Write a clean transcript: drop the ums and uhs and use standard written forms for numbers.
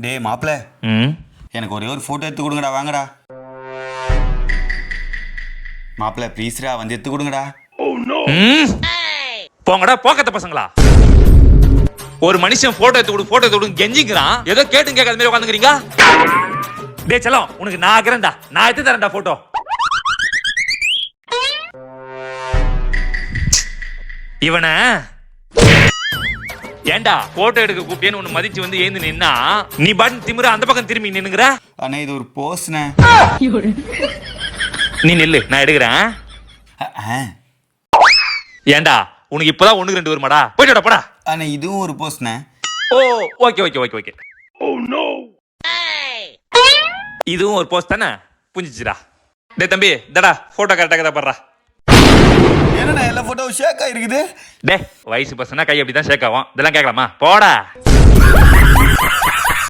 டேய் மாப்பிள்ள, எனக்கு ஒரே ஒரு ஃபோட்டோ எடுத்து கொடுங்கடா. வாங்கடா மாப்பிள்ள, ப்ளீஸ்ரா வந்து எடுத்து கொடுங்கடா. போங்கடா போக்கத்த பசங்களா. ஒரு மனுஷன் போட்டோ எடுத்து கொடு கெஞ்சிக்கிறான். ஏதோ கேட்டு கேட்காத மாதிரி உட்காந்துக்கிறீங்க. டேய் செல்லம், உனக்கு நான் ஆகிறேன்டா, நான் எடுத்து தரேன்டா போட்டோ. இவன ஏண்டா போட்டோ எடுக்க கூப்பிட்டேன்னு ஒன்னு மதிச்சு வந்து ஏந்து நின்னா நீ பாட்டு திமிர அந்த பக்கம் திரும்பி நின்னுங்கற. அண்ணா இது ஒரு போஸ்ண்ணே. நீ நில்லு, நான் எடுக்கிறேன். ஏண்டா உனக்கு இப்பதான் 1-2 வருமாடா, போயிட்டோட போடா. அண்ணா இதுவும் ஒரு போஸ்ண்ணே. Oh okay okay okay okay. Oh no, இதுவும் ஒரு போஸ்ட் தானே, புரிஞ்சிச்சுடா. டேய் தம்பி, டடா போட்டோ கரெக்டாக தான் பண்றா. என்னண்ணா எல்லா போட்டோவும் ஷேக் ஆயிருக்குது? டே வயசு பசங்க கை அப்படிதான் ஷேக் ஆகும், இதெல்லாம் கேட்கலாமா? போடா.